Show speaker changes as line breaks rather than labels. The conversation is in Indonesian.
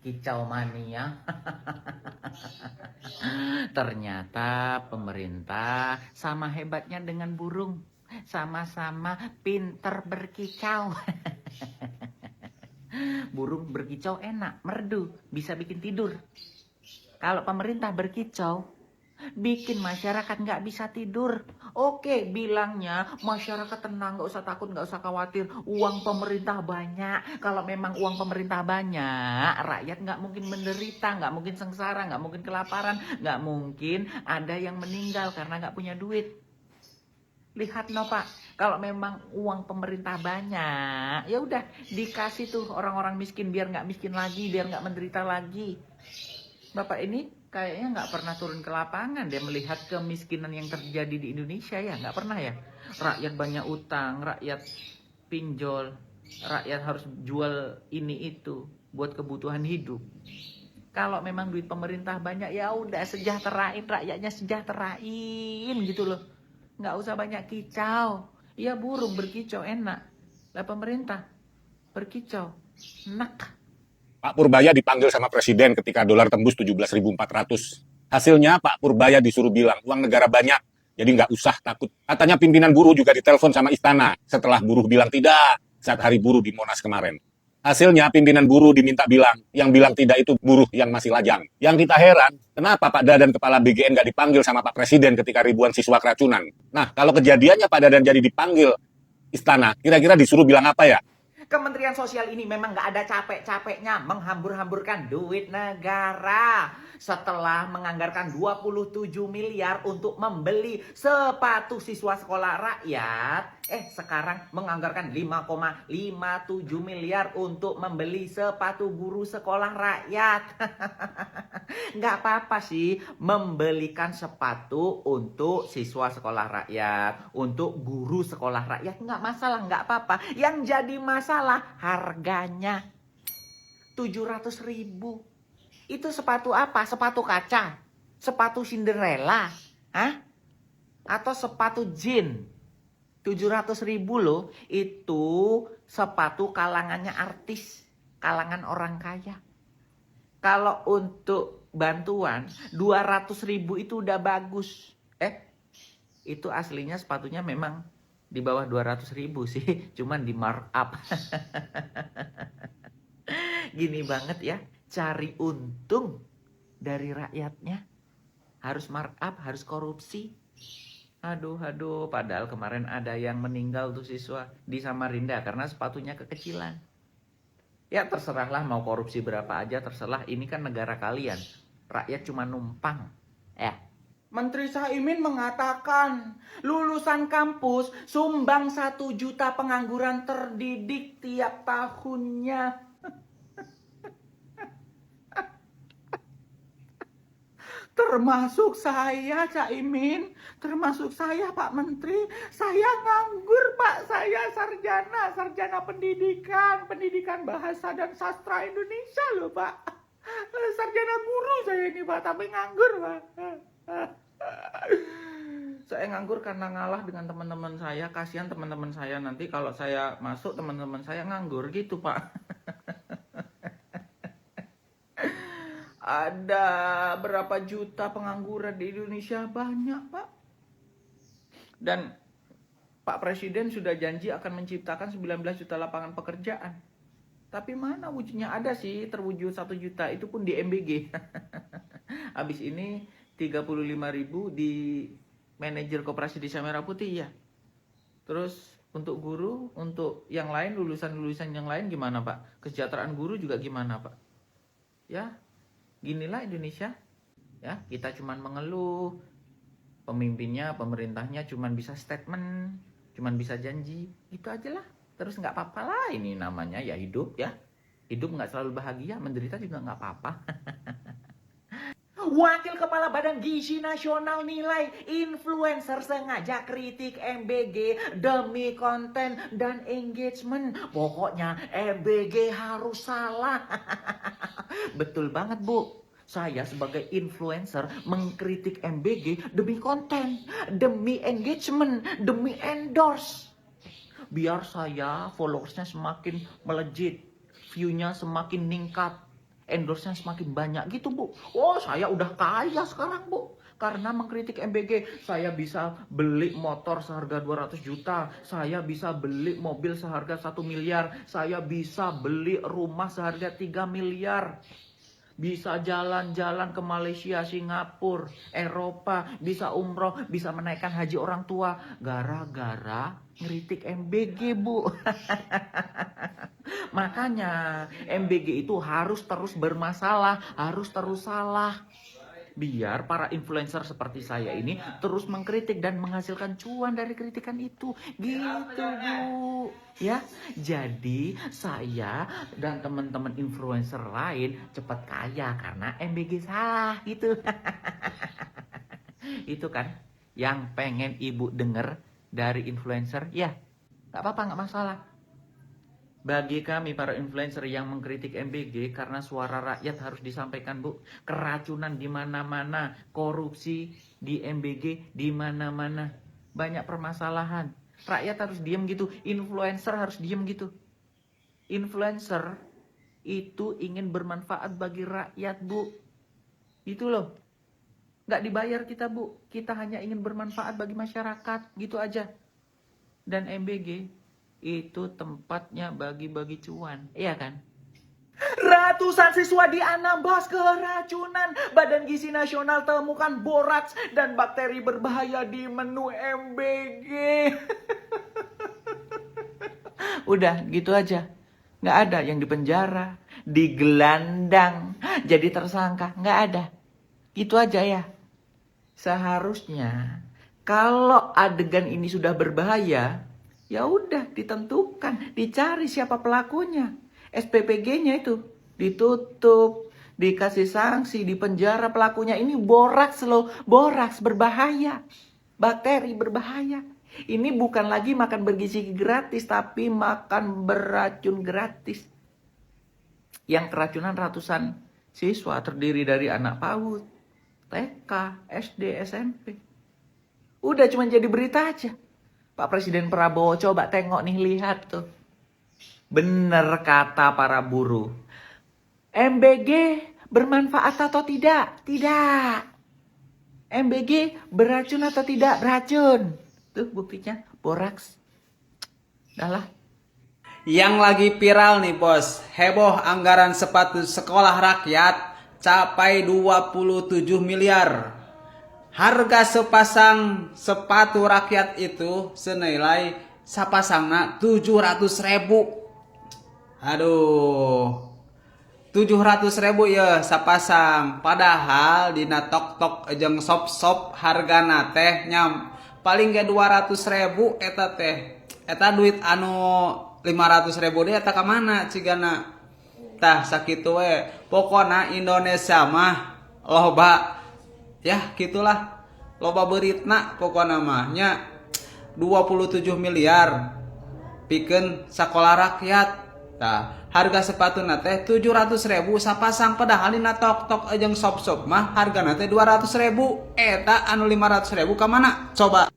Kicau mania. Ternyata pemerintah sama hebatnya dengan burung. Sama-sama pinter berkicau. Burung berkicau enak, merdu, bisa bikin tidur. Kalau pemerintah berkicau, bikin masyarakat nggak bisa tidur. Oke, bilangnya masyarakat tenang, nggak usah takut, nggak usah khawatir. Uang pemerintah banyak. Kalau memang uang pemerintah banyak, rakyat nggak mungkin menderita, nggak mungkin sengsara, nggak mungkin kelaparan, nggak mungkin ada yang meninggal karena nggak punya duit. Lihat no Pak, kalau memang uang pemerintah banyak, ya udah dikasih tuh orang-orang miskin biar nggak miskin lagi, biar nggak menderita lagi. Bapak ini kayaknya nggak pernah turun ke lapangan dia melihat kemiskinan yang terjadi di Indonesia ya, nggak pernah ya. Rakyat banyak utang, rakyat pinjol, rakyat harus jual ini itu buat kebutuhan hidup. Kalau memang duit pemerintah banyak ya udah sejahterain rakyatnya, sejahterain gitu loh. Nggak usah banyak kicau. Ya burung berkicau enak. Lah pemerintah berkicau enak.
Pak Purbaya dipanggil sama Presiden ketika dolar tembus 17.400. Hasilnya Pak Purbaya disuruh bilang, uang negara banyak, jadi nggak usah takut. Katanya pimpinan buruh juga ditelepon sama istana setelah buruh bilang tidak saat hari buruh di Monas kemarin. Hasilnya pimpinan buruh diminta bilang, yang bilang tidak itu buruh yang masih lajang. Yang kita heran, kenapa Pak Dadan kepala BGN nggak dipanggil sama Pak Presiden ketika ribuan siswa keracunan? Nah, kalau kejadiannya Pak Dadan jadi dipanggil istana, kira-kira disuruh bilang apa ya?
Kementerian Sosial ini memang nggak ada capek-capeknya menghambur-hamburkan duit negara. Setelah menganggarkan 27 miliar untuk membeli sepatu siswa sekolah rakyat, sekarang menganggarkan 5,57 miliar untuk membeli sepatu guru sekolah rakyat. Nggak apa-apa sih membelikan sepatu untuk siswa sekolah rakyat, untuk guru sekolah rakyat, nggak masalah, nggak apa-apa. Yang jadi masalah harganya 700.000. Itu sepatu apa? Sepatu kaca? Sepatu Cinderella? Hah? Atau sepatu jin? 700.000 loh. Itu sepatu kalangannya artis, kalangan orang kaya. Kalau untuk bantuan 200.000 itu udah bagus. Itu aslinya sepatunya memang di bawah 200.000 sih, cuman di markup. Gini banget ya, cari untung dari rakyatnya. Harus markup, harus korupsi. Aduh, padahal kemarin ada yang meninggal tuh siswa di Samarinda karena sepatunya kekecilan. Ya terserahlah mau korupsi berapa aja, terserah, ini kan negara kalian. Rakyat cuma numpang. Menteri Saimin mengatakan lulusan kampus sumbang 1 juta pengangguran terdidik tiap tahunnya. Termasuk saya, Caimin. Termasuk saya, Pak Menteri. Saya nganggur, Pak. Saya sarjana pendidikan bahasa dan sastra Indonesia loh, Pak. Sarjana guru saya ini, Pak, tapi nganggur, Pak. Saya nganggur karena ngalah dengan teman-teman saya. Kasihan teman-teman saya, nanti kalau saya masuk teman-teman saya nganggur gitu, Pak. Ada berapa juta pengangguran di Indonesia? Banyak, Pak. Dan Pak Presiden sudah janji akan menciptakan 19 juta lapangan pekerjaan. Tapi mana wujudnya? Ada sih terwujud 1 juta, itu pun di MBG. Habis ini 35.000 di manajer koperasi Desa Merah Putih ya. Terus untuk guru, untuk yang lain, lulusan-lulusan yang lain gimana Pak? Kesejahteraan guru juga gimana Pak? Ya, ginilah Indonesia. Ya, kita cuman mengeluh. Pemimpinnya, pemerintahnya cuman bisa statement, cuman bisa janji. Itu aja lah. Terus nggak apa-apa lah, ini namanya ya hidup ya. Hidup nggak selalu bahagia, menderita juga nggak apa-apa. Wakil Kepala Badan Gizi Nasional nilai influencer sengaja kritik MBG demi konten dan engagement. Pokoknya MBG harus salah. Betul banget Bu. Saya sebagai influencer mengkritik MBG demi konten, demi engagement, demi endorse. Biar saya followersnya semakin melejit, view-nya semakin meningkat. endorse-nya semakin banyak gitu, Bu. Oh, saya udah kaya sekarang, Bu. Karena mengkritik MBG, saya bisa beli motor seharga 200 juta, saya bisa beli mobil seharga 1 miliar, saya bisa beli rumah seharga 3 miliar. Bisa jalan-jalan ke Malaysia, Singapura, Eropa, bisa umroh, bisa menaikkan haji orang tua. Gara-gara ngeritik MBG, Bu. Makanya MBG itu harus terus bermasalah, harus terus salah. Biar para influencer seperti saya ini terus mengkritik dan menghasilkan cuan dari kritikan itu. Gitu, Bu. Ya, jadi saya dan teman-teman influencer lain cepat kaya karena MBG salah gitu. Itu kan yang pengen Ibu denger dari influencer. Ya, gak apa-apa, gak masalah. Bagi kami para influencer yang mengkritik MBG karena suara rakyat harus disampaikan, Bu. Keracunan di mana-mana, korupsi di MBG di mana-mana. Banyak permasalahan. Rakyat harus diem gitu, influencer harus diem gitu. Influencer itu ingin bermanfaat bagi rakyat, Bu. Itu loh. Nggak dibayar kita, Bu. Kita hanya ingin bermanfaat bagi masyarakat, gitu aja. Dan MBG itu tempatnya bagi-bagi cuan, iya kan? Ratusan siswa di Anambas keracunan. Badan Gizi Nasional temukan boraks dan bakteri berbahaya di menu MBG. Udah gitu aja. Nggak ada yang dipenjara, digelandang, jadi tersangka. Nggak ada. Gitu aja ya. Seharusnya kalau adegan ini sudah berbahaya, ya udah ditentukan, dicari siapa pelakunya. SPPG-nya itu ditutup, dikasih sanksi, dipenjara pelakunya. Ini boraks loh, boraks berbahaya. Bakteri berbahaya. Ini bukan lagi makan bergizi gratis, tapi makan beracun gratis. Yang keracunan ratusan siswa terdiri dari anak PAUD, TK, SD, SMP. Udah cuma jadi berita aja. Pak Presiden Prabowo coba tengok nih, lihat tuh. Bener kata para buruh. MBG bermanfaat atau tidak? Tidak. MBG beracun atau tidak? Beracun. Tuh buktinya, boraks. Dah lah.
Yang lagi viral nih bos, heboh anggaran sepatu sekolah rakyat capai 27 miliar. Harga sepasang sepatu rakyat itu senilai sapasangna 700.000. Aduh, 700.000 ya sapasang. Padahal dina tok-tok jeung sop-sop hargana teh nyam paling ge 200.000 eta teh. Eta duit anu 500.000 deh eta ka mana cigana. Tah sakitu we. Pokona Indonesia mah loba ya gitulah, loba beritna pokona mah nya 27 miliar pikeun sakola rakyat. Tah harga sepatuna teh 700.000 sapasang, padahal dina tok-tok jeung sop-sop mah hargana teh 200.000. Eta anu 500.000 ka mana coba?